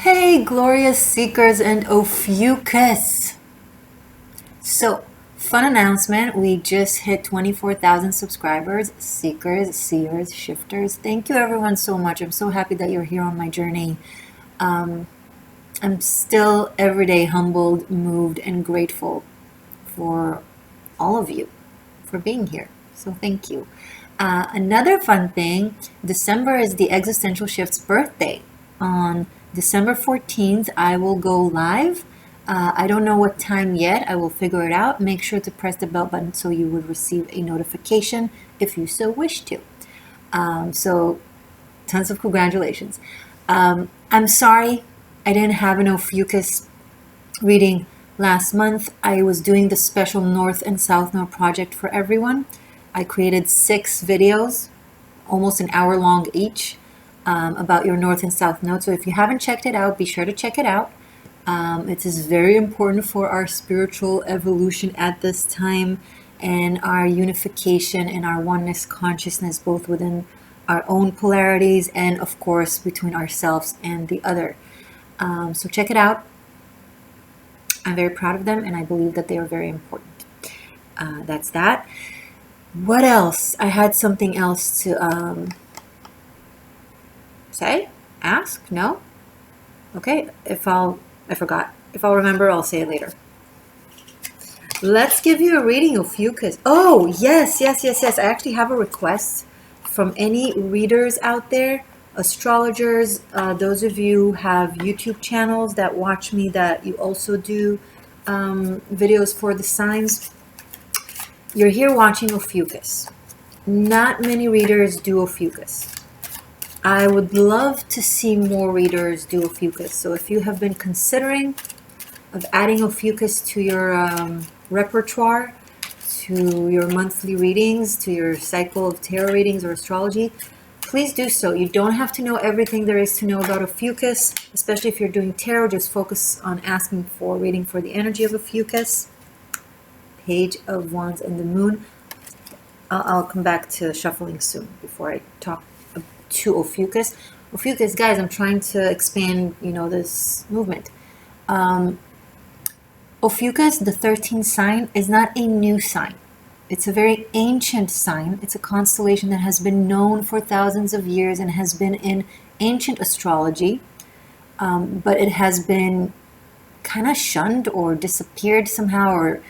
Hey, glorious seekers and Ophiuchus. So, fun announcement. We just hit 24,000 subscribers. Seekers, seers, shifters. Thank you everyone so much. I'm so happy that you're here on my journey. I'm still every day humbled, moved, and grateful for all of you for being here. So thank you. Another fun thing, December is the Existential Shift's birthday. On December 14th, I will go live. I don't know what time yet. I will figure it out. Make sure to press the bell button so you would receive a notification if you so wish to. So tons of congratulations. I'm sorry I didn't have an Ophiuchus reading last month. I was doing the special North and South Node project for everyone. I created 6 videos, almost an hour long each, about your North and South Node. So if you haven't checked it out, be sure to check it out. It is very important for our spiritual evolution at this time and our unification and our oneness consciousness, both within our own polarities and, of course, between ourselves and the other. So check it out. I'm very proud of them, and I believe that they are very important. That's that. What else? I had something else to say? Ask? No? Okay, I forgot. If I'll remember, I'll say it later. Let's give you a reading, Ophiuchus. Oh, yes. I actually have a request from any readers out there, astrologers, those of you who have YouTube channels that watch me, that you also do videos for the signs. You're here watching Ophiuchus. Not many readers do Ophiuchus. I would love to see more readers do Ophiuchus. So if you have been considering of adding Ophiuchus to your repertoire, to your monthly readings, to your cycle of tarot readings or astrology, please do so. You don't have to know everything there is to know about Ophiuchus, especially if you're doing tarot. Just focus on asking for reading for the energy of Ophiuchus. Page of Wands and the Moon. I'll come back to shuffling soon before I talk to Ophiuchus. Ophiuchus, guys, I'm trying to expand, this movement. Ophiuchus, the 13th sign, is not a new sign. It's a very ancient sign. It's a constellation that has been known for thousands of years and has been in ancient astrology, but it has been kind of shunned or disappeared somehow, or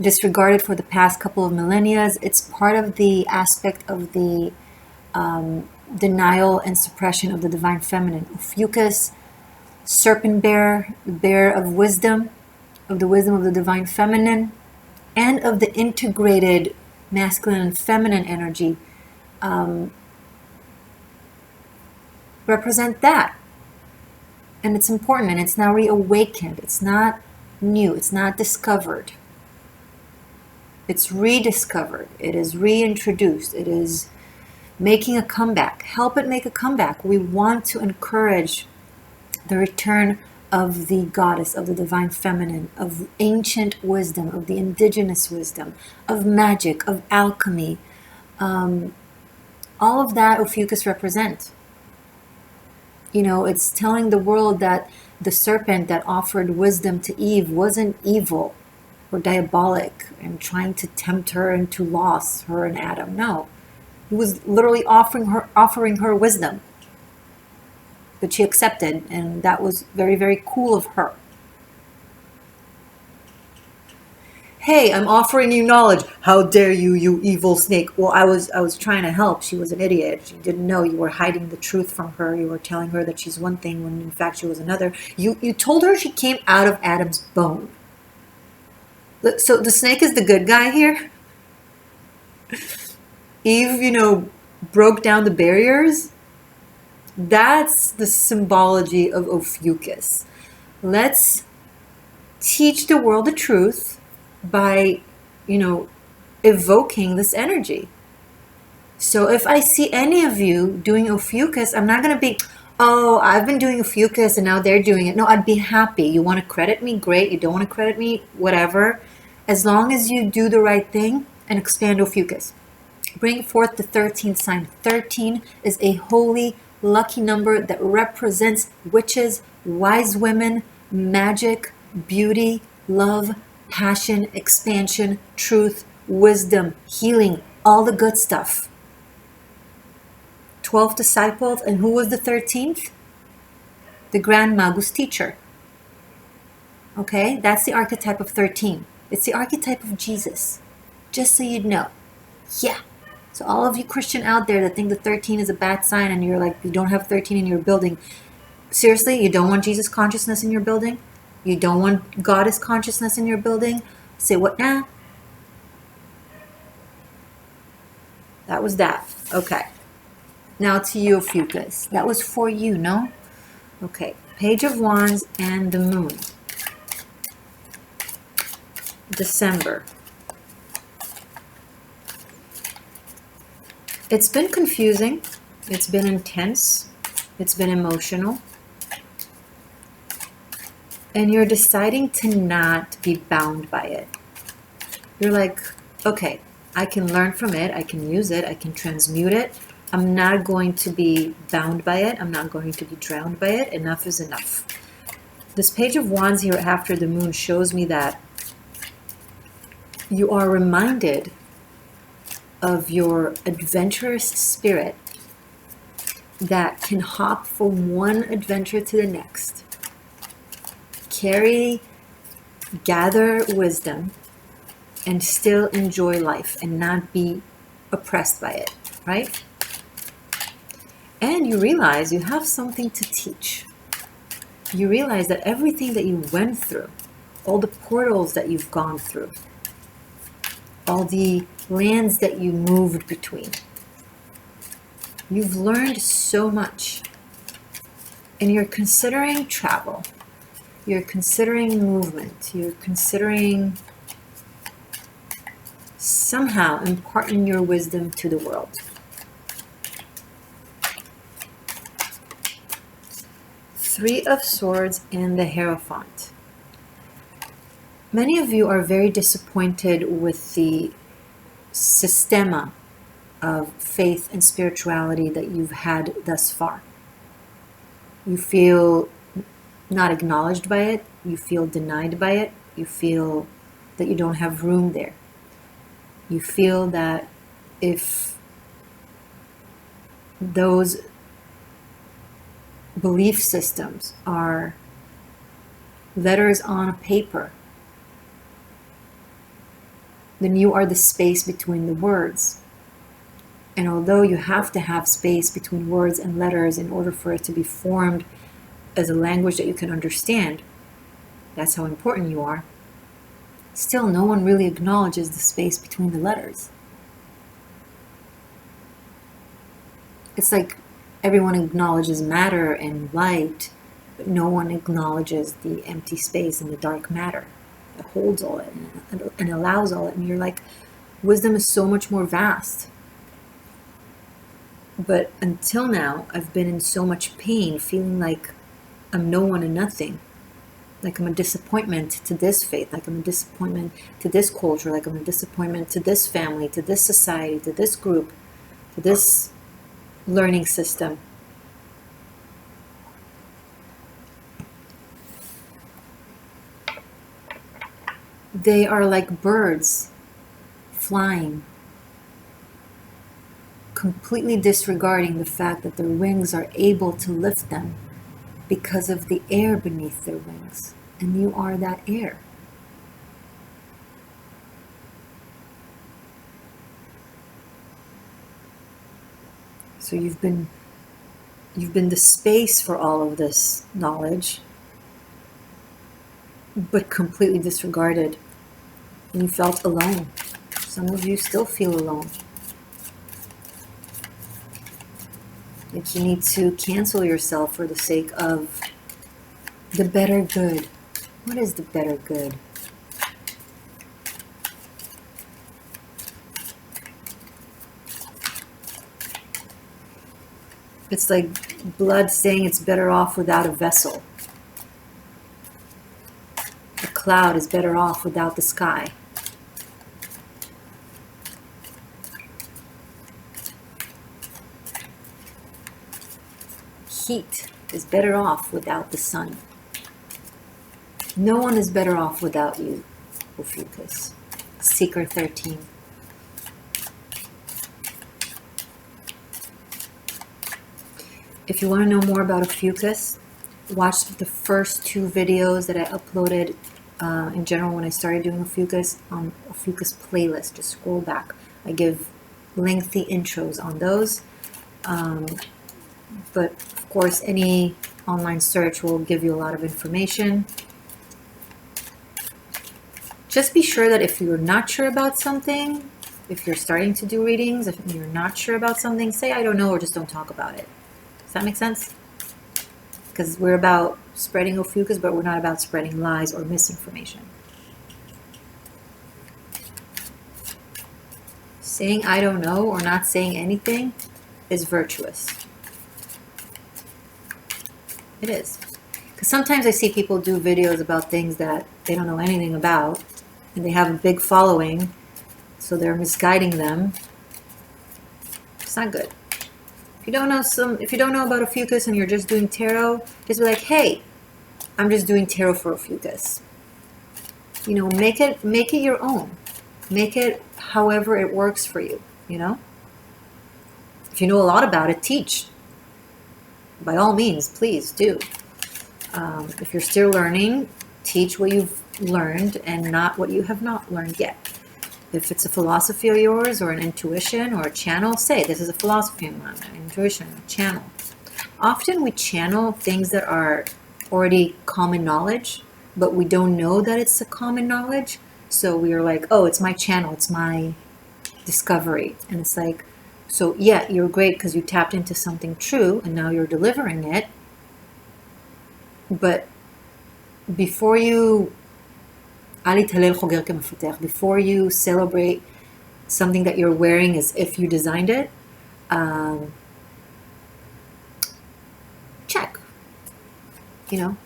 disregarded for the past couple of millennia. It's part of the aspect of the denial and suppression of the divine feminine. Ophiuchus, serpent bearer, the bearer of wisdom, of the wisdom of the divine feminine, and of the integrated masculine and feminine energy, represent that. And it's important, and it's now reawakened. It's not new. It's not discovered. It's rediscovered. It is reintroduced. It is making a comeback. Help it make a comeback. We want to encourage the return of the goddess, of the divine feminine, of ancient wisdom, of the indigenous wisdom, of magic, of alchemy. All of that Ophiuchus represents. It's telling the world that the serpent that offered wisdom to Eve wasn't evil or diabolic and trying to tempt her into loss, her and Adam. No, he was literally offering her wisdom, but she accepted, and that was very, very cool of her. Hey, I'm offering you knowledge. How dare you, you evil snake? Well, I was trying to help. She was an idiot. She didn't know. You were hiding the truth from her. You were telling her that she's one thing when in fact she was another. You told her she came out of Adam's bone. So the snake is the good guy here. Eve, broke down the barriers. That's the symbology of Ophiuchus. Let's teach the world the truth by, evoking this energy. So if I see any of you doing Ophiuchus, I'm not going to be, oh, I've been doing Ophiuchus and now they're doing it. No, I'd be happy. You want to credit me? Great. You don't want to credit me? Whatever. As long as you do the right thing and expand Ophiuchus. Bring forth the 13th sign. 13 is a holy lucky number that represents witches, wise women, magic, beauty, love, passion, expansion, truth, wisdom, healing, all the good stuff. 12 disciples, and who was the 13th? The Grand Magus teacher. Okay, that's the archetype of 13. It's the archetype of Jesus, just so you'd know. Yeah. So all of you Christian out there that think the 13 is a bad sign and you're like, you don't have 13 in your building. Seriously, you don't want Jesus consciousness in your building? You don't want Goddess consciousness in your building? Say what now? That was that. Okay. Now to you, Ophiuchus. That was for you, no? Okay. Page of Wands and the Moon. December. It's been confusing. It's been intense. It's been emotional. And you're deciding to not be bound by it. You're like, okay, I can learn from it. I can use it. I can transmute it. I'm not going to be bound by it. I'm not going to be drowned by it. Enough is enough. This Page of Wands here after the Moon shows me that you are reminded of your adventurous spirit that can hop from one adventure to the next, gather wisdom, and still enjoy life and not be oppressed by it, right? And you realize you have something to teach. You realize that everything that you went through, all the portals that you've gone through, all the lands that you moved between, you've learned so much. And you're considering travel. You're considering movement. You're considering somehow imparting your wisdom to the world. Three of Swords and the Hierophant. Many of you are very disappointed with the systema of faith and spirituality that you've had thus far. You feel not acknowledged by it. You feel denied by it. You feel that you don't have room there. You feel that if those belief systems are letters on a paper, then you are the space between the words. And although you have to have space between words and letters in order for it to be formed as a language that you can understand, that's how important you are, still no one really acknowledges the space between the letters. It's like everyone acknowledges matter and light, but no one acknowledges the empty space and the dark matter that holds all it and allows all it. And you're like, wisdom is so much more vast. But until now, I've been in so much pain, feeling like I'm no one and nothing. Like I'm a disappointment to this faith, like I'm a disappointment to this culture, like I'm a disappointment to this family, to this society, to this group, to this learning system. They are like birds flying, completely disregarding the fact that their wings are able to lift them because of the air beneath their wings. And you are that air. So you've been the space for all of this knowledge, but completely disregarded. And you felt alone. Some of you still feel alone. Like you need to cancel yourself for the sake of the better good. What is the better good? It's like blood saying it's better off without a vessel. A cloud is better off without the sky. heat is better off without the sun. No one is better off without you, Ophiuchus. Seeker13. If you want to know more about Ophiuchus, watch the first 2 videos that I uploaded in general when I started doing Ophiuchus on Ophiuchus playlist. Just scroll back. I give lengthy intros on those. But of course, any online search will give you a lot of information. Just be sure that if you're not sure about something, if you're starting to do readings, if you're not sure about something, say I don't know, or just don't talk about it. Does that make sense? Because we're about spreading Ophiuchus, but we're not about spreading lies or misinformation. Saying I don't know or not saying anything is virtuous. It is. Because sometimes I see people do videos about things that they don't know anything about, and they have a big following, so they're misguiding them. It's not good. If you don't know about Ophiuchus and you're just doing tarot, just be like, hey, I'm just doing tarot for Ophiuchus. You know, make it your own. Make it however it works for you, you know? If you know a lot about it, teach. By all means, please do. If you're still learning, teach what you've learned and not what you have not learned yet. If it's a philosophy of yours or an intuition or a channel, say this is a philosophy of mine, an intuition, a channel. Often we channel things that are already common knowledge, but we don't know that it's a common knowledge. So we are like, oh, it's my channel, it's my discovery. And it's like, so yeah, you're great because you tapped into something true and now you're delivering it. But before you celebrate something that you're wearing as if you designed it, check, you know,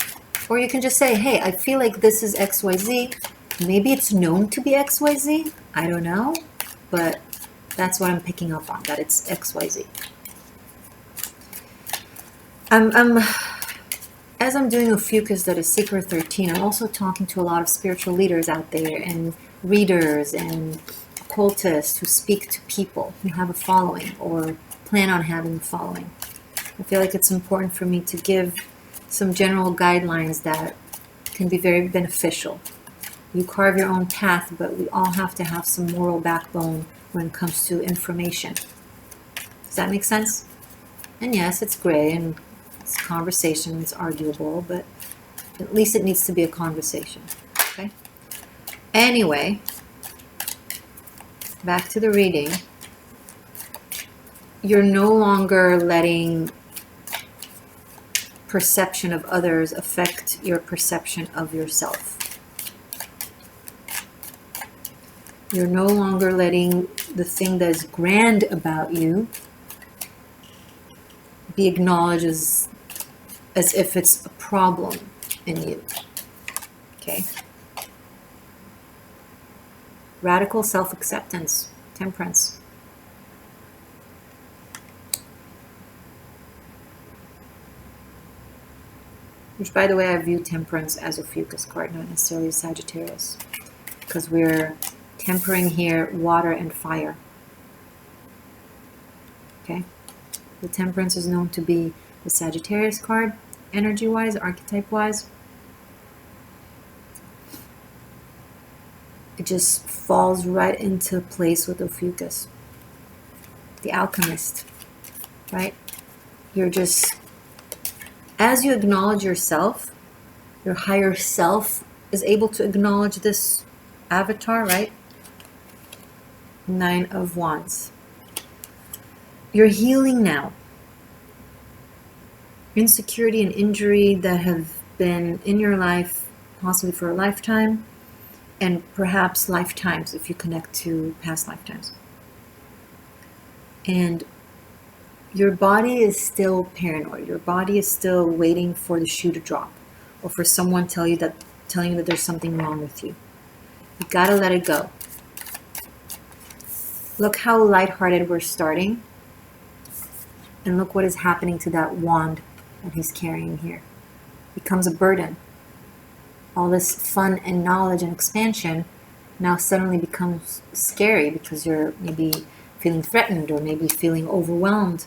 or you can just say, hey, I feel like this is XYZ. Maybe it's known to be XYZ. I don't know, but that's what I'm picking up on, that it's XYZ. As I'm doing Ophiuchus, that is Seeker13, I'm also talking to a lot of spiritual leaders out there and readers and occultists who speak to people who have a following or plan on having a following. I feel like it's important for me to give some general guidelines that can be very beneficial. You carve your own path, but we all have to have some moral backbone when it comes to information. Does that make sense? And yes, it's gray and it's conversation, it's arguable, but at least it needs to be a conversation. Okay? Anyway, back to the reading. You're no longer letting perception of others affect your perception of yourself. You're no longer letting the thing that is grand about you be acknowledged as if it's a problem in you. Okay? Radical self-acceptance, temperance. Which, by the way, I view temperance as a Ophiuchus card, not necessarily a Sagittarius. Because we're tempering here water and fire. Okay? The temperance is known to be the Sagittarius card, energy-wise, archetype-wise. It just falls right into place with Ophiuchus. The alchemist, right? You're just, as you acknowledge yourself, your higher self is able to acknowledge this avatar, right? 9 of Wands. You're healing now. Insecurity and injury that have been in your life, possibly for a lifetime, and perhaps lifetimes if you connect to past lifetimes. And your body is still paranoid. Your body is still waiting for the shoe to drop, or for someone telling you that there's something wrong with you. You gotta let it go. Look how lighthearted we're starting, and look what is happening to that wand that he's carrying here. Becomes a burden. All this fun and knowledge and expansion now suddenly becomes scary because you're maybe feeling threatened or maybe feeling overwhelmed.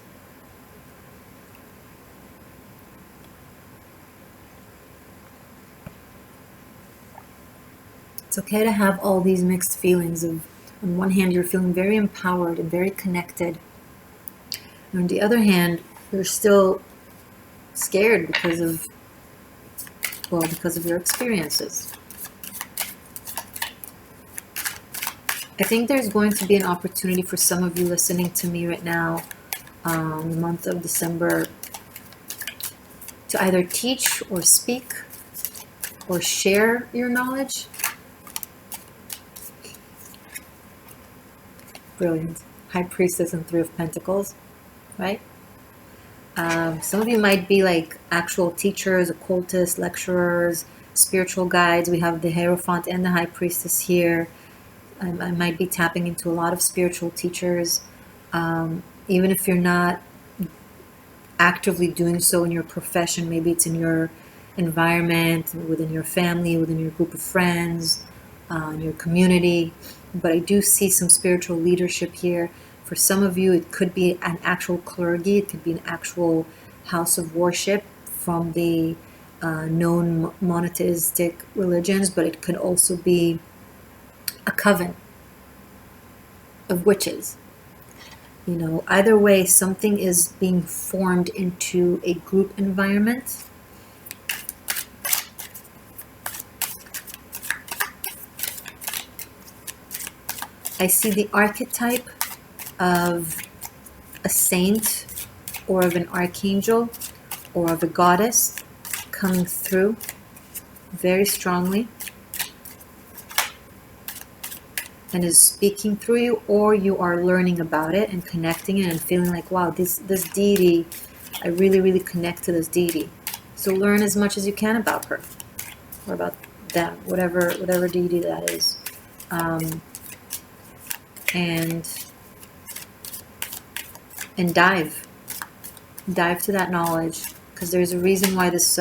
It's okay to have all these mixed feelings of, on one hand, you're feeling very empowered and very connected. And on the other hand, you're still scared because of your experiences. I think there's going to be an opportunity for some of you listening to me right now, the month of December, to either teach or speak or share your knowledge. Brilliant. High Priestess and Three of Pentacles, right? Some of you might be like actual teachers, occultists, lecturers, spiritual guides. We have the Hierophant and the High Priestess here. I might be tapping into a lot of spiritual teachers. Even if you're not actively doing so in your profession, maybe it's in your environment, within your family, within your group of friends, in your community. But I do see some spiritual leadership here. For some of you, it could be an actual clergy. It could be an actual house of worship from the known monotheistic religions, but it could also be a coven of witches. You know, either way, something is being formed into a group environment. I see the archetype of a saint or of an archangel or of a goddess coming through very strongly and is speaking through you, or you are learning about it and connecting it and feeling like, wow, this deity, I really, really connect to this deity. So learn as much as you can about her or about them, whatever deity that is. And dive to that knowledge, because there's a reason why this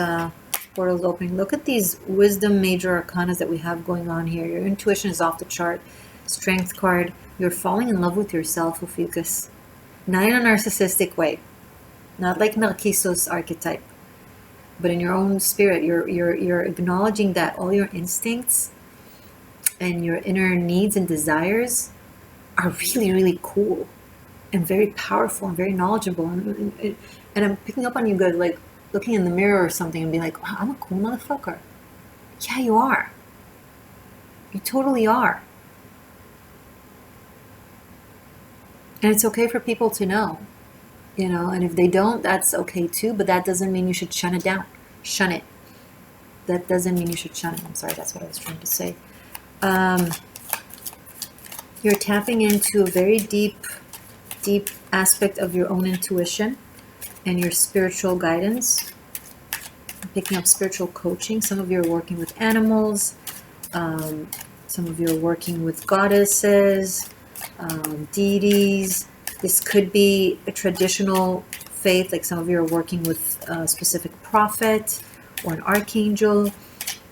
portal is opening. Look at these wisdom major arcanas that we have going on here. Your intuition is off the chart. Strength card. You're falling in love with yourself, Ophiuchus. Not in a narcissistic way, not like Narcissus archetype, but in your own spirit. You're acknowledging that all your instincts and your inner needs and desires are really, really cool and very powerful and very knowledgeable. And I'm picking up on you guys, like looking in the mirror or something and being like, wow, I'm a cool motherfucker. Yeah, you are. You totally are. And it's okay for people to know, you know, and if they don't, that's okay too, but that doesn't mean you should shun it down. Shun it. That doesn't mean you should shun it. I'm sorry, that's what I was trying to say. You're tapping into a very deep aspect of your own intuition and your spiritual guidance. I'm picking up spiritual coaching. Some of you are working with animals. Some of you are working with goddesses, deities. This could be a traditional faith, like some of you are working with a specific prophet or an archangel.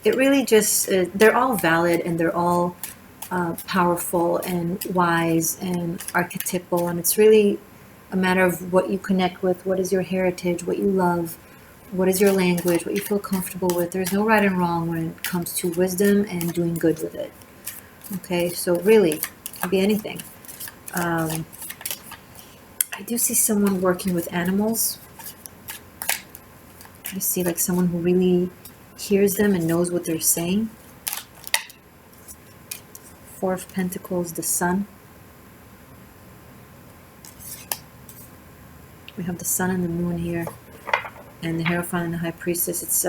It really just, they're all valid and they're all powerful and wise and archetypal, and it's really a matter of what you connect with, what is your heritage, what you love, what is your language, what you feel comfortable with. There's no right and wrong when it comes to wisdom and doing good with it. Okay, so really, it can be anything. I do see someone working with animals. I see like someone who really hears them and knows what they're saying. Four of Pentacles, the Sun. We have the Sun and the Moon here, and the Hierophant and the High Priestess. It's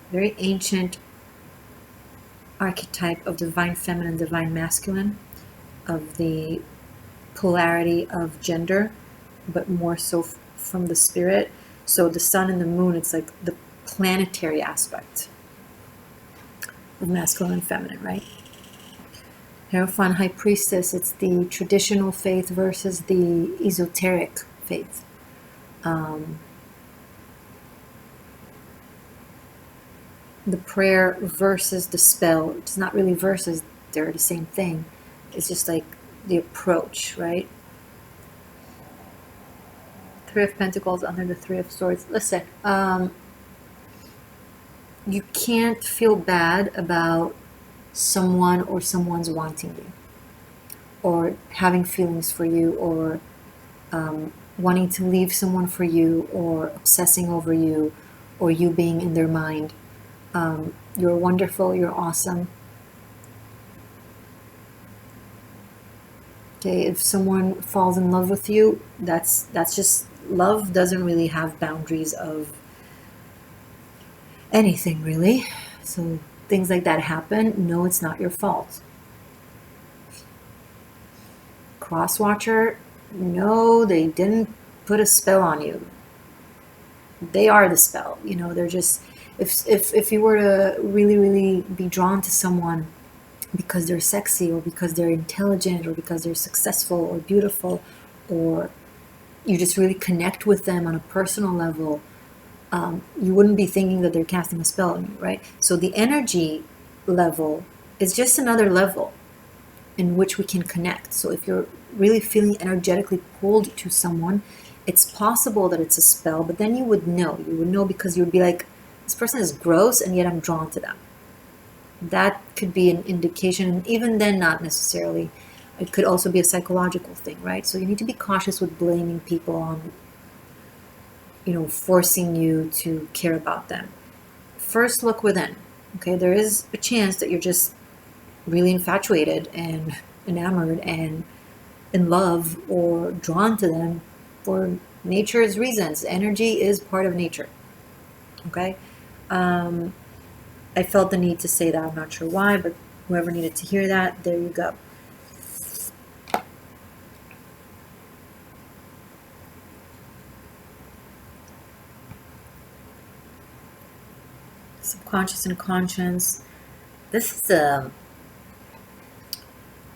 very ancient archetype of divine feminine, divine masculine, of the polarity of gender, but more so from the spirit. So the Sun and the Moon, it's like the planetary aspect of masculine and feminine, right? Hierophant, High Priestess, it's the traditional faith versus the esoteric faith. the prayer versus the spell. It's not really versus, they're the same thing. It's just like the approach, right? Three of Pentacles under the Three of Swords. Listen, you can't feel bad about someone or someone's wanting you, or having feelings for you, or wanting to leave someone for you, or obsessing over you, or you being in their mind. You're wonderful, you're awesome. Okay, if someone falls in love with you, that's just, love doesn't really have boundaries of anything, really. So things like that happen. No, it's not your fault. Crosswatcher, no, they didn't put a spell on you. They are the spell. You know, they're just, if you were to really be drawn to someone because they're sexy, or because they're intelligent, or because they're successful or beautiful, or you just really connect with them on a personal level, you wouldn't be thinking that they're casting a spell on you, right? So the energy level is just another level in which we can connect. So if you're really feeling energetically pulled to someone, it's possible that it's a spell, but then you would know because you would be like, this person is gross and yet I'm drawn to them. That could be an indication, and even then not necessarily. It could also be a psychological thing, right? So you need to be cautious with blaming people on, forcing you to care about them. First, look within. Okay, there is a chance that you're just really infatuated and enamored and in love or drawn to them for nature's reasons. Energy is part of nature. Okay? I felt the need to say that. I'm not sure why, but whoever needed to hear that, there you go. Subconscious and conscience. This is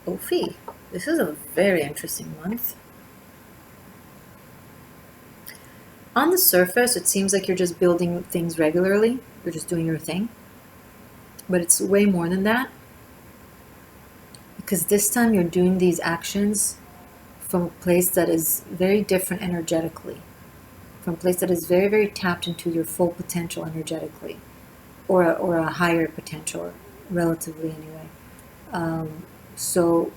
Ophi. This is a very interesting month. On the surface, it seems like you're just building things regularly. You're just doing your thing. But it's way more than that. Because this time you're doing these actions from a place that is very different energetically. From a place that is very, very tapped into your full potential energetically. Or a higher potential, relatively anyway. So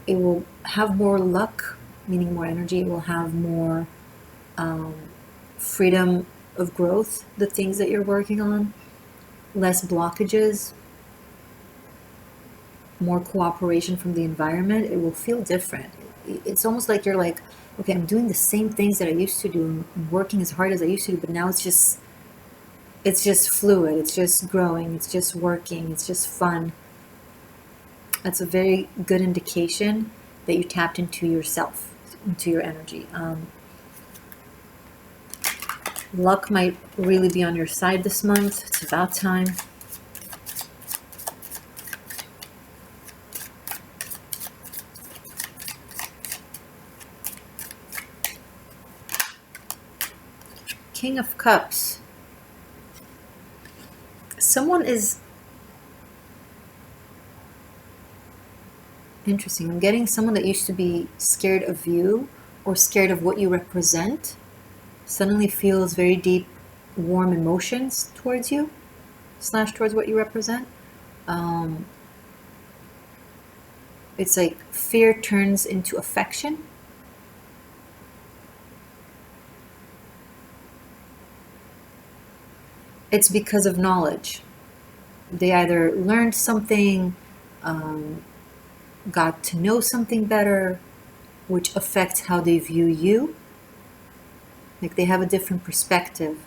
it will have more luck, meaning more energy. It will have more freedom of growth, the things that you're working on, less blockages, more cooperation from the environment. It will feel different. It's almost like you're like, okay, I'm doing the same things that I used to do, I'm working as hard as I used to do, but now it's just fluid, it's just growing, it's just working, it's just fun. That's a very good indication that you tapped into yourself, into your energy. Luck might really be on your side this month. It's about time. King of Cups. Someone is interesting. I'm getting someone that used to be scared of you or scared of what you represent suddenly feels very deep, warm emotions towards you, / towards what you represent. It's like fear turns into affection. It's because of knowledge. They either learned something, got to know something better, which affects how they view you. Like they have a different perspective.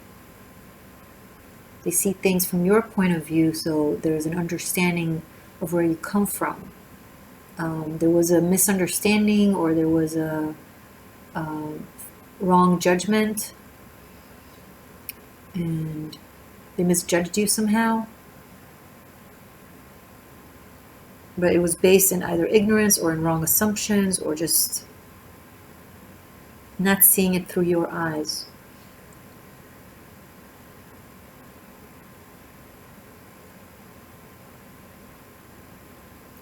They see things from your point of view, so there's an understanding of where you come from. There was a misunderstanding, or there was a wrong judgment, and they misjudged you somehow. But it was based in either ignorance or in wrong assumptions, or just not seeing it through your eyes.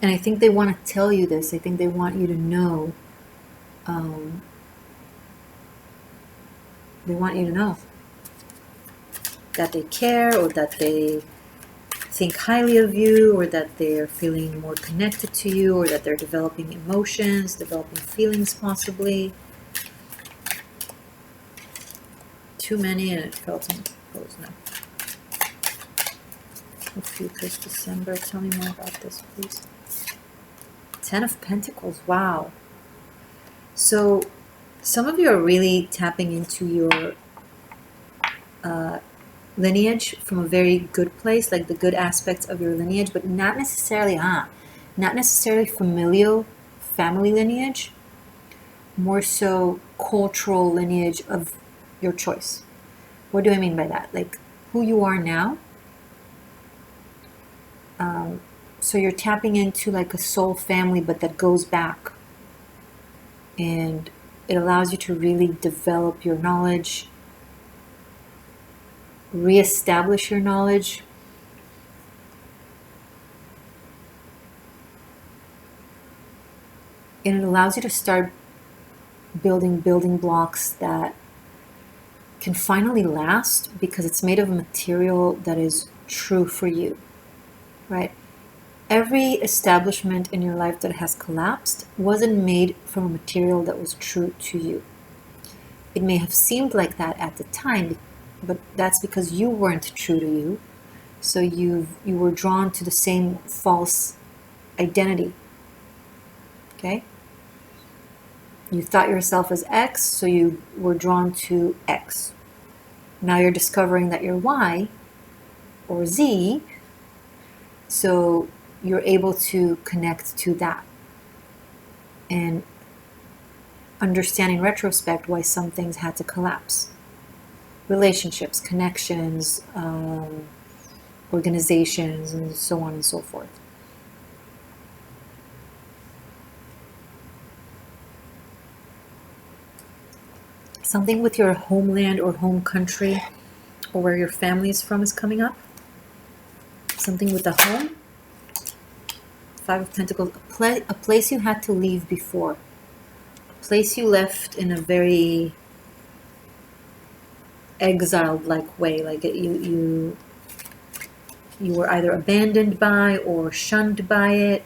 And I think they want to tell you this. I think they want you to know. They want you to know that they care, or that they think highly of you, or that they're feeling more connected to you, or that they're developing emotions, developing feelings possibly. Too many and it felt imposed. No. Ophiuchus, December. Tell me more about this, please. 10 of Pentacles. Wow. So some of you are really tapping into your lineage from a very good place, like the good aspects of your lineage, but not necessarily familial family lineage, more so cultural lineage of your choice. What do I mean by that? Like who you are now. So you're tapping into like a soul family, but that goes back, and it allows you to really develop your knowledge, reestablish your knowledge, and it allows you to start building blocks that can finally last, because it's made of a material that is true for you, right? Every establishment in your life that has collapsed wasn't made from a material that was true to you. It may have seemed like that at the time, but that's because you weren't true to you. So you were drawn to the same false identity. Okay? You thought yourself as X, so you were drawn to X. Now you're discovering that you're Y or Z, so you're able to connect to that and understand in retrospect why some things had to collapse. Relationships, connections, organizations, and so on and so forth. Something with your homeland or home country, or where your family is from, is coming up. Something with the home. 5 of Pentacles, a place you had to leave before. A place you left in a very exiled-like way. Like you were either abandoned by or shunned by it.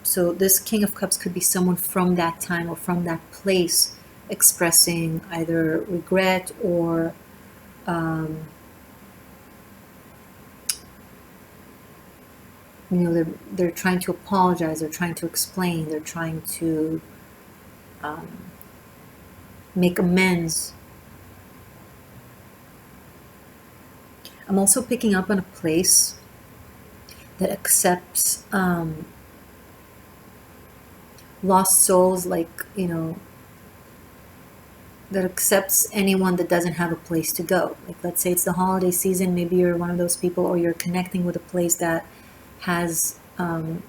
So this King of Cups could be someone from that time or from that place, expressing either regret or they're trying to apologize, they're trying to explain, they're trying to make amends. I'm also picking up on a place that accepts lost souls, like, that accepts anyone that doesn't have a place to go. Like, let's say it's the holiday season, maybe you're one of those people, or you're connecting with a place that has an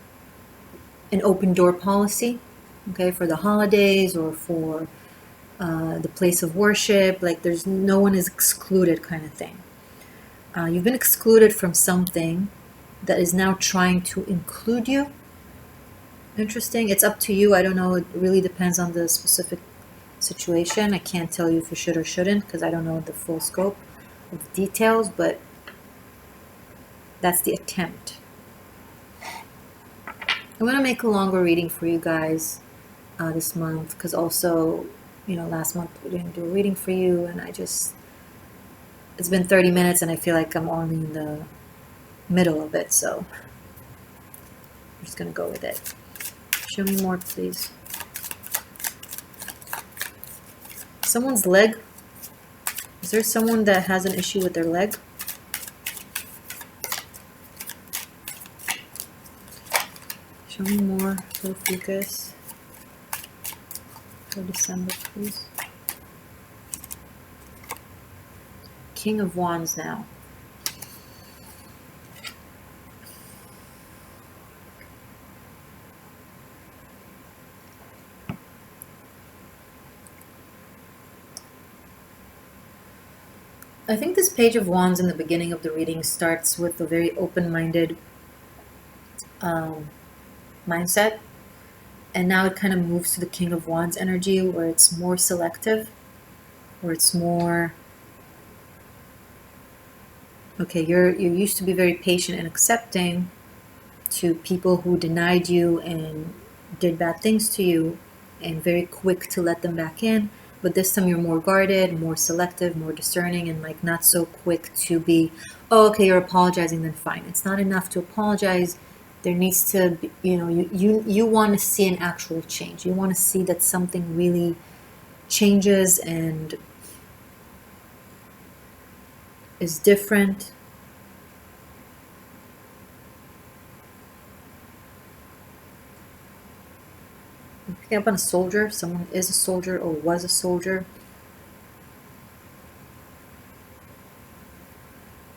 open door policy, okay, for the holidays or for the place of worship. Like, there's no one is excluded, kind of thing. You've been excluded from something that is now trying to include you. Interesting. It's up to you. I don't know. It really depends on the specific situation. I can't tell you if you should or shouldn't, because I don't know the full scope of the details, but that's the attempt. I'm going to make a longer reading for you guys this month, because also, last month we didn't do a reading for you, and it's been 30 minutes and I feel like I'm only in the middle of it, so I'm just going to go with it. Show me more, please. Someone's leg. Is there someone that has an issue with their leg? Show me more. So focus. For December, please. King of Wands now. I think this Page of Wands in the beginning of the reading starts with a very open-minded mindset. And now it kind of moves to the King of Wands energy, where it's more selective, where it's more, okay, you used to be very patient and accepting to people who denied you and did bad things to you, and very quick to let them back in. But this time you're more guarded, more selective, more discerning, and like not so quick to be, oh, okay, you're apologizing, then fine. It's not enough to apologize. There needs to be, you want to see an actual change. You want to see that something really changes and is different. I'm picking up on a soldier. Someone is a soldier or was a soldier.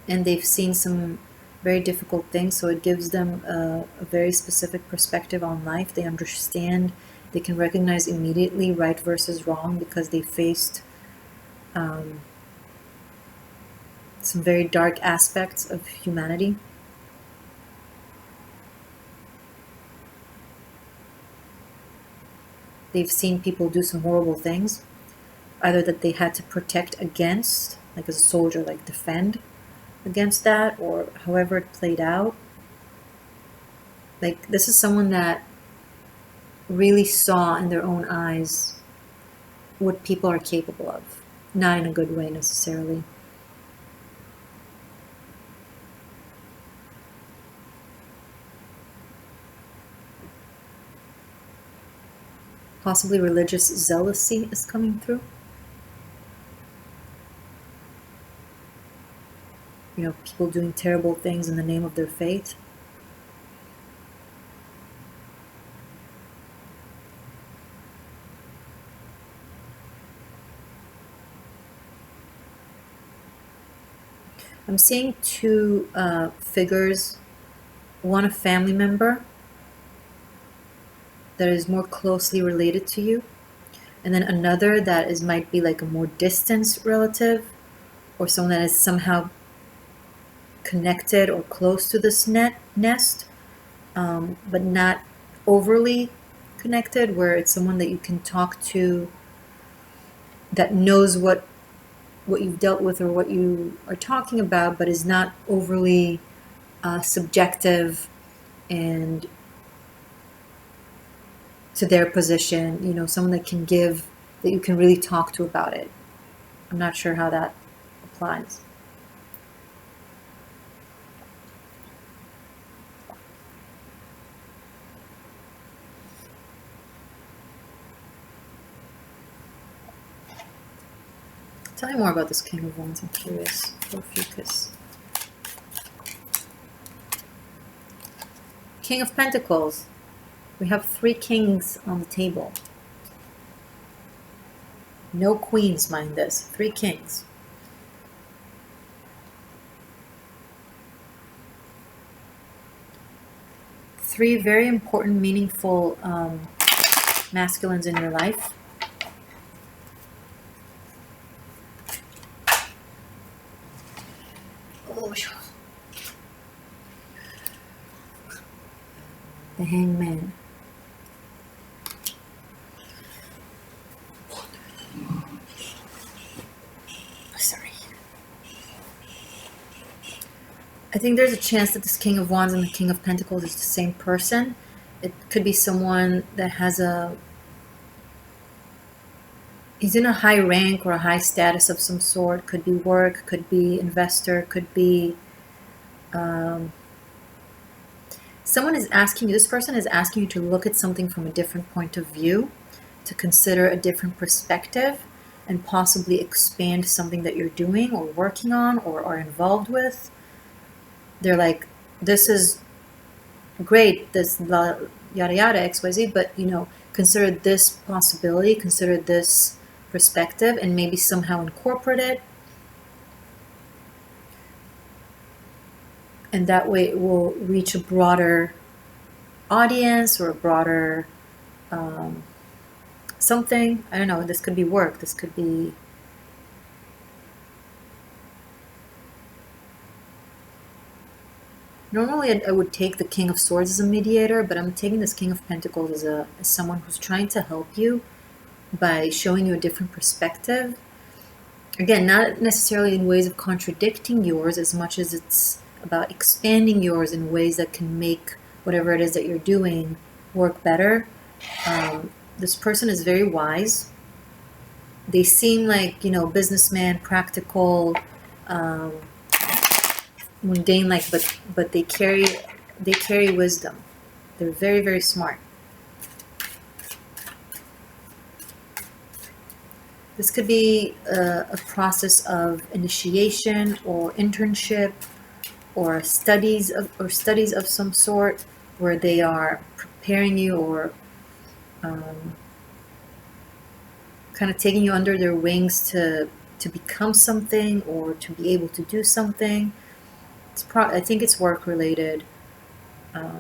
And they've seen some very difficult things, so it gives them a very specific perspective on life. They understand, they can recognize immediately right versus wrong because they faced some very dark aspects of humanity. They've seen people do some horrible things, either that they had to protect against, like as a soldier, like defend against that, or however it played out. Like, this is someone that really saw in their own eyes what people are capable of, not in a good way necessarily. Possibly religious zealousy is coming through. People doing terrible things in the name of their faith. I'm seeing two figures, one a family member that is more closely related to you, and then another that might be like a more distant relative, or someone that is somehow connected or close to this nest, but not overly connected, where it's someone that you can talk to, that knows what you've dealt with or what you are talking about, but is not overly subjective and to their position. Someone that can give, that you can really talk to about it. I'm not sure how that applies. Tell me more about this King of Wands. I'm curious. Ophiuchus. King of Pentacles. We have 3 kings on the table. No queens, mind this. 3 kings. Three very important, meaningful masculines in your life. The Hangman. Sorry. I think there's a chance that this King of Wands and the King of Pentacles is the same person. It could be someone that has he's in a high rank or a high status of some sort. Could be work, could be investor, could be someone is asking you, this person is asking you to look at something from a different point of view, to consider a different perspective, and possibly expand something that you're doing or working on or are involved with. They're like, this is great, this yada yada XYZ, but consider this possibility, consider this perspective, and maybe somehow incorporate it. And that way it will reach a broader audience or a broader something. I don't know, this could be work, this could be Normally, I would take the King of Swords as a mediator, but I'm taking this King of Pentacles as someone who's trying to help you by showing you a different perspective. Again, not necessarily in ways of contradicting yours as much as it's about expanding yours in ways that can make whatever it is that you're doing work better. This person is very wise. They seem like, you know, businessman, practical, mundane, like, but they carry wisdom. They're very, very smart. This could be a process of initiation or internship or studies of some sort, where they are preparing you or kind of taking you under their wings to become something or to be able to do something. I think it's work related, but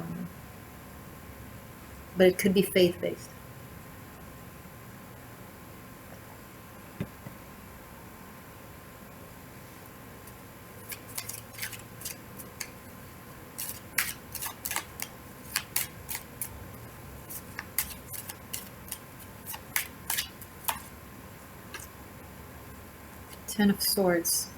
it could be faith based. Ten of Swords.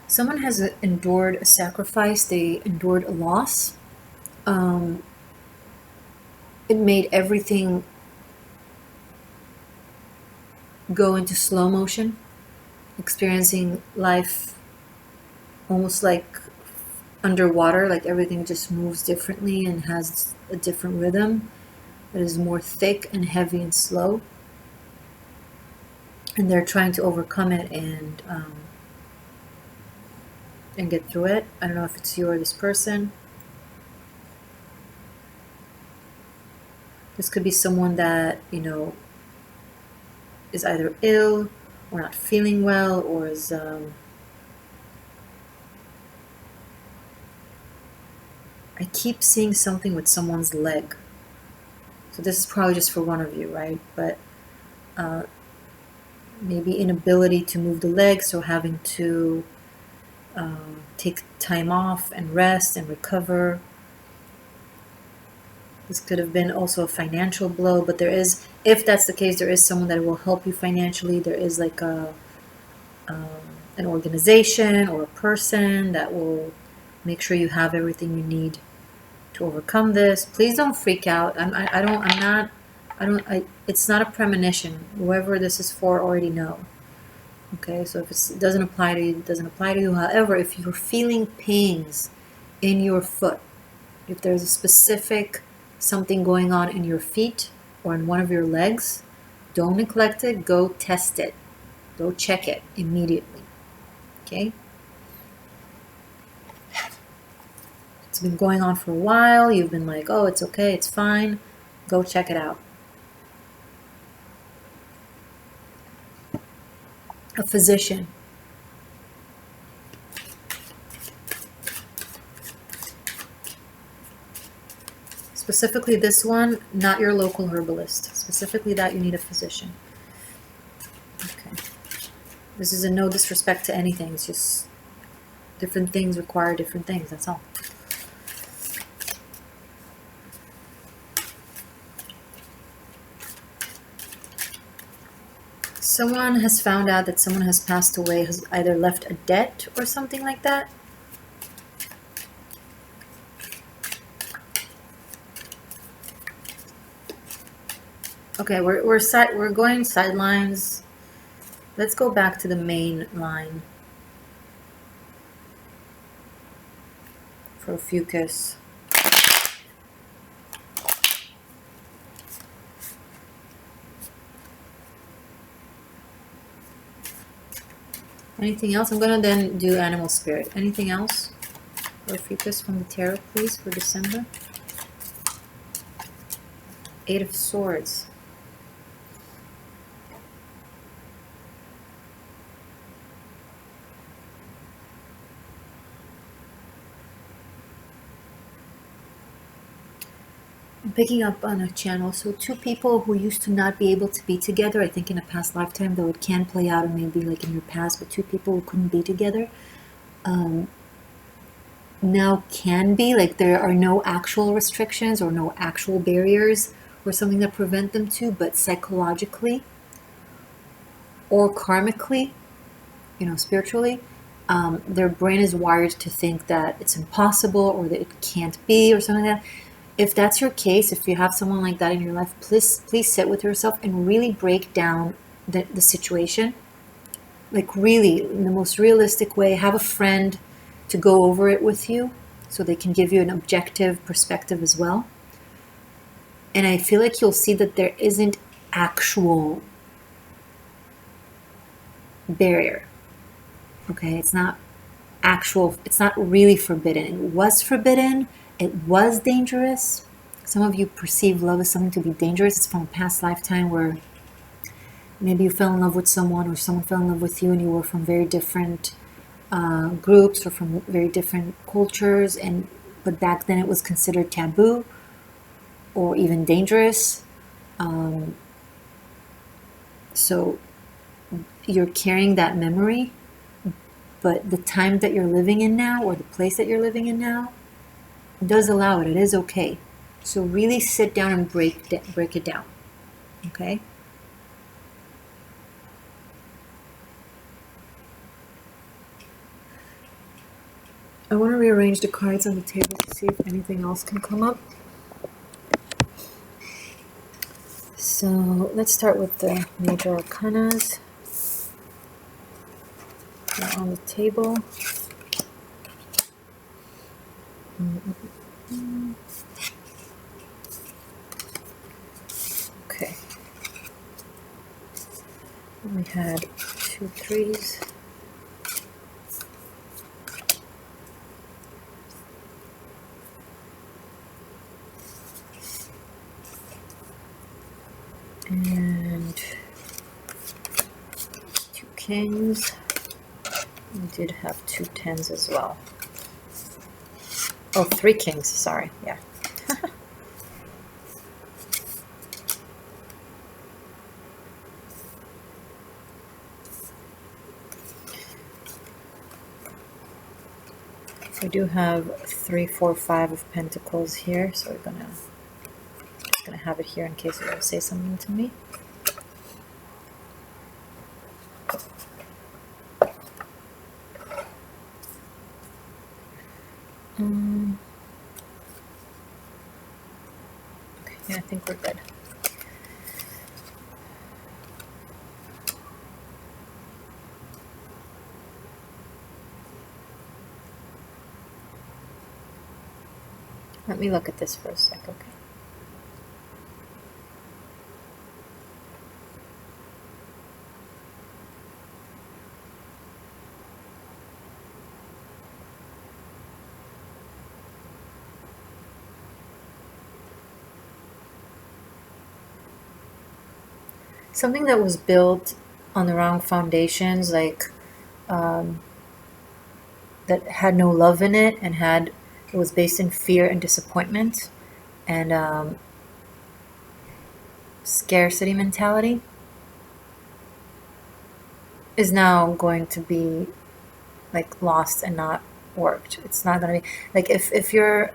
Someone has endured a sacrifice. They endured a loss. It made everything go into slow motion, experiencing life almost like underwater, like everything just moves differently and has a different rhythm that is more thick and heavy and slow. And they're trying to overcome it and get through it. I don't know if it's you or this person. This could be someone that, you know, is either ill or not feeling well, or is I keep seeing something with someone's leg. So this is probably just for one of you, right? But maybe inability to move the leg, so having to take time off and rest and recover. This could have been also a financial blow, but there is, if that's the case, there is someone that will help you financially. There is like an organization or a person that will make sure you have everything you need to overcome this. Please don't freak out. It's not a premonition. Whoever this is for already know. Okay, so if it doesn't apply to you, it doesn't apply to you. However, if you're feeling pains in your foot, if there's a specific something going on in your feet or in one of your legs, don't neglect it. Go test it. Go check it immediately. Okay? It's been going on for a while. You've been like, oh, it's okay, it's fine. Go check it out. A physician. Specifically this one, not your local herbalist. Specifically that you need a physician. Okay. This is a no disrespect to anything. It's just different things require different things. That's all. Someone has found out that someone has passed away, has either left a debt or something like that. Okay, we're going sidelines. Let's go back to the main line for Ophiuchus. Anything else? I'm gonna then do animal spirit. Anything else for Ophiuchus from the tarot, please, for December? Eight of Swords. I'm picking up on a channel. So two people who used to not be able to be together, I think in a past lifetime, though it can play out and maybe like in your past, but two people who couldn't be together now can be. Like there are no actual restrictions or no actual barriers or something that prevent them to, but psychologically or karmically, spiritually, their brain is wired to think that it's impossible or that it can't be or something like that. If that's your case, if you have someone like that in your life, please sit with yourself and really break down the situation. Like really, in the most realistic way, have a friend to go over it with you so they can give you an objective perspective as well. And I feel like you'll see that there isn't actual barrier. Okay, it's not really forbidden. It was forbidden, it was dangerous. Some of you perceive love as something to be dangerous. It's from a past lifetime where maybe you fell in love with someone or someone fell in love with you and you were from very different groups or from very different cultures, but back then it was considered taboo or even dangerous. So you're carrying that memory, but the time that you're living in now or the place that you're living in now does allow it. It is okay. So really sit down and break it down. Okay? I want to rearrange the cards on the table to see if anything else can come up. So let's start with the major arcanas. They're on the table. Okay. We had 2 threes. And 2 kings. We did have 2 tens as well. Oh, 3 kings, sorry, yeah. We do have 3, 4, 5 of pentacles here, so we're gonna have it here in case you want to say something to me. Okay, yeah, I think we're good. Let me look at this for a sec, okay? Something that was built on the wrong foundations, like that had no love in it, and it was based in fear and disappointment and scarcity mentality, is now going to be like lost and not worked. It's not going to be like if you're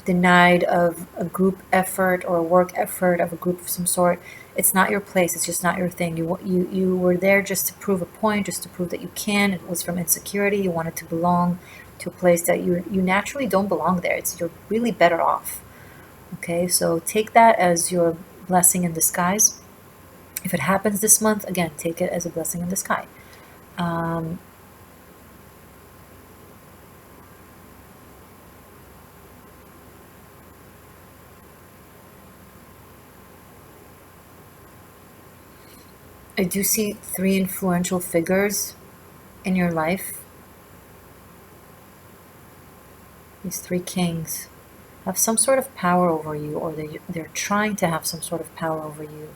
denied of a group effort or a work effort of a group of some sort, it's not your place. It's just not your thing. You were there just to prove a point, just to prove that you can. It was from insecurity. You wanted to belong to a place that you naturally don't belong there. You're really better off. Okay, so take that as your blessing in disguise. If it happens this month, again, take it as a blessing in disguise. I do see 3 influential figures in your life. These 3 kings have some sort of power over you, or they're trying to have some sort of power over you.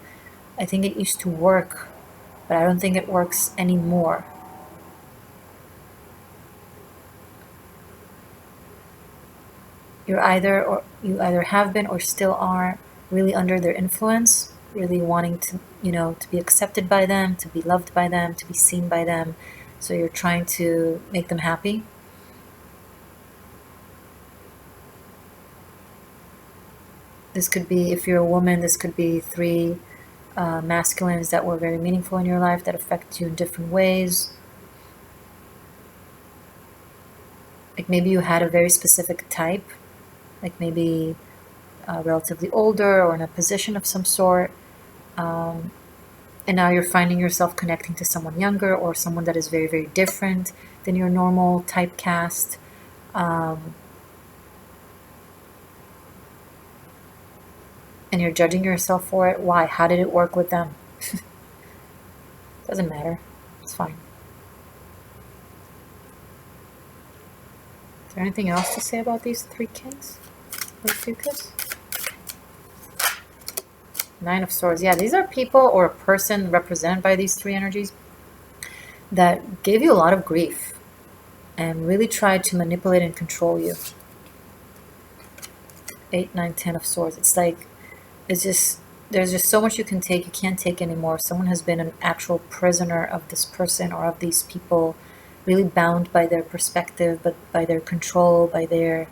I think it used to work, but I don't think it works anymore. you either have been or still are really under their influence, really wanting to, to be accepted by them, to be loved by them, to be seen by them. So you're trying to make them happy. This could be, if you're a woman, this could be 3 masculines that were very meaningful in your life that affect you in different ways. Like maybe you had a very specific type, like maybe relatively older or in a position of some sort. And now you're finding yourself connecting to someone younger or someone that is very, very different than your normal typecast. And you're judging yourself for it. Why? How did it work with them? Doesn't matter. It's fine. Is there anything else to say about these 3 kings? Ophiuchus? 9 of Swords. Yeah, these are people or a person represented by these 3 energies that gave you a lot of grief and really tried to manipulate and control you. 8, 9, 10 of Swords. It's like, there's just so much you can take. You can't take anymore. Someone has been an actual prisoner of this person or of these people, really bound by their perspective, but by their control, by their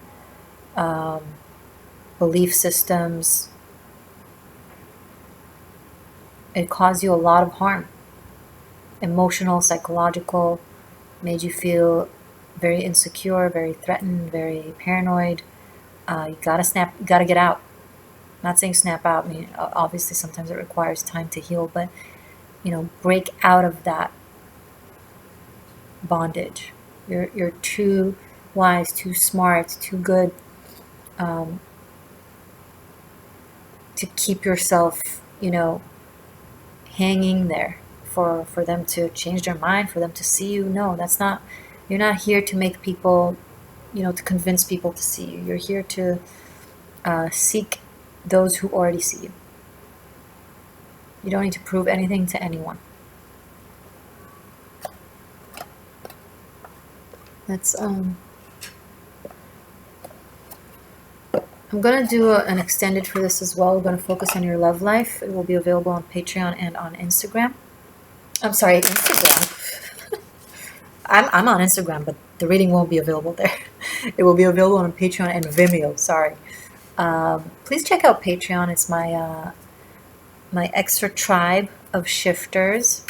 belief systems. It caused you a lot of harm. Emotional, psychological, made you feel very insecure, very threatened, very paranoid. You gotta get out. I'm not saying snap out. I mean, obviously sometimes it requires time to heal, but break out of that bondage. You're too wise, too smart, too good to keep yourself, hanging there for them to change their mind, for them to see you. No, that's not. You're not here to make people, to convince people to see you. You're here to seek those who already see you. You don't need to prove anything to anyone. Let's I'm gonna do an extended for this as well. We're gonna focus on your love life. It will be available on Patreon and on Instagram. I'm sorry, Instagram. I'm on Instagram, but the reading won't be available there. It will be available on Patreon and Vimeo. Sorry. Please check out Patreon. It's my extra tribe of shifters.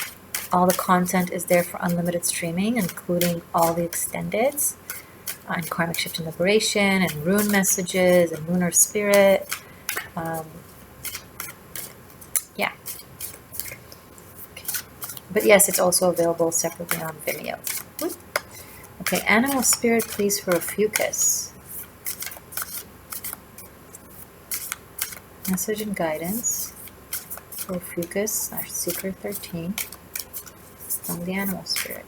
All the content is there for unlimited streaming, including all the extendeds and karmic shift and liberation and rune messages and lunar spirit. Yeah. Okay. But yes, it's also available separately on Vimeo. Okay, animal spirit, please, for Ophiuchus. Message and guidance for Ophiuchus / Seeker13 from the animal spirit.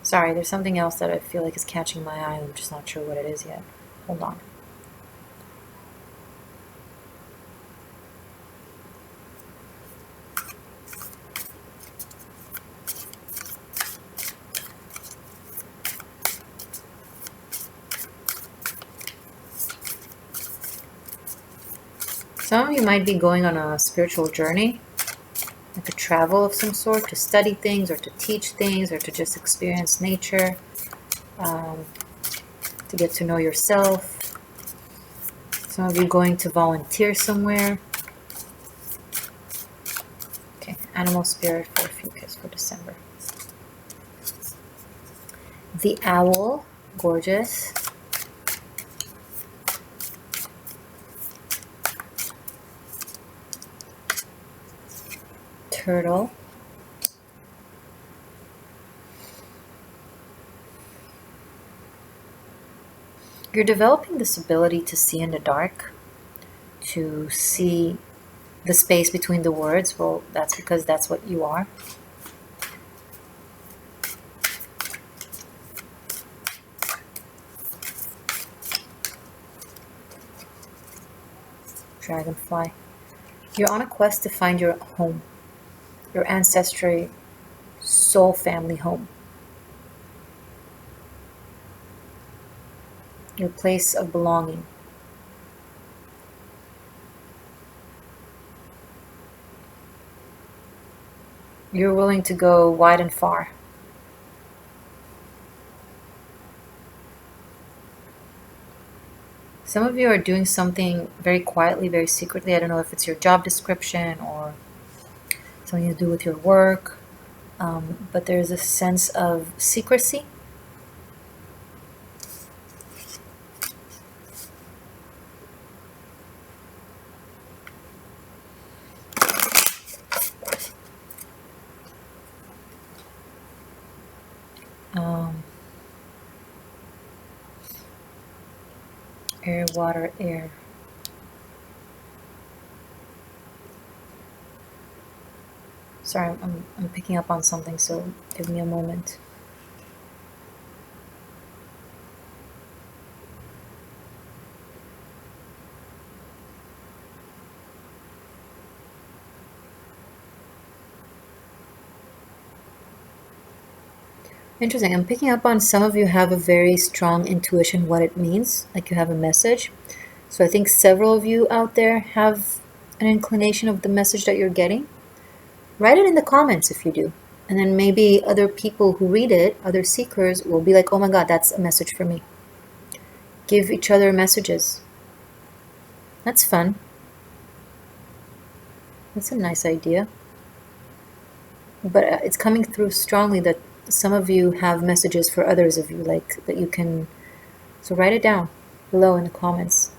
Sorry, there's something else that I feel like is catching my eye. I'm just not sure what it is yet. Hold on. Some of you might be going on a spiritual journey, like a travel of some sort, to study things or to teach things or to just experience nature, to get to know yourself. Some of you going to volunteer somewhere. Okay, animal spirit for Ophiuchus for December. The owl, gorgeous. Turtle. You're developing this ability to see in the dark, to see the space between the words. Well, that's because that's what you are. Dragonfly. You're on a quest to find your home, your ancestry, soul family home, your place of belonging. You're willing to go wide and far. Some of you are doing something very quietly, very secretly. I don't know if it's your job description or something to do with your work, but there's a sense of secrecy. Air, water, air. Sorry, I'm picking up on something, so give me a moment. Interesting. I'm picking up on some of you have a very strong intuition what it means, like you have a message. So I think several of you out there have an inclination of the message that you're getting. Write it in the comments if you do. And then maybe other people who read it, other seekers, will be like, oh my God, that's a message for me. Give each other messages. That's fun. That's a nice idea. But it's coming through strongly that some of you have messages for others of you, like that you can. So write it down below in the comments.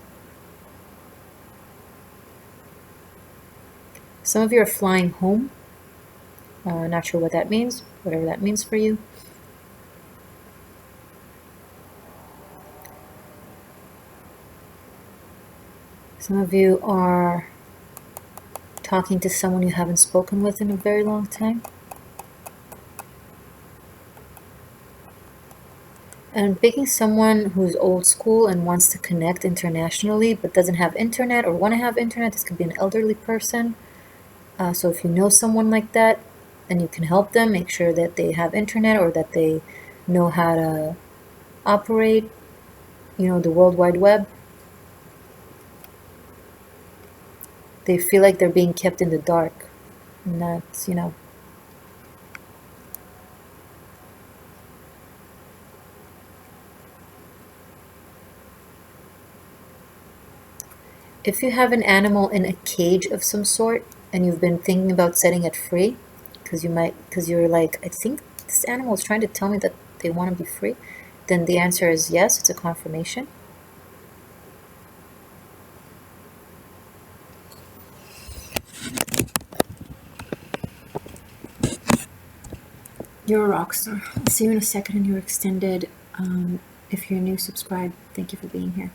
Some of you are flying home. Not sure what that means, whatever that means for you. Some of you are talking to someone you haven't spoken with in a very long time. And picking someone who's old school and wants to connect internationally but doesn't have internet or want to have internet. This could be an elderly person. So if you know someone like that, then you can help them, make sure that they have internet or that they know how to operate, the World Wide Web. They feel like they're being kept in the dark. And that's, If you have an animal in a cage of some sort and you've been thinking about setting it free, because you're like, I think this animal is trying to tell me that they want to be free, then the answer is yes, it's a confirmation. You're a rock star. I'll see you in a second in your extended. If you're new, subscribe. Thank you for being here.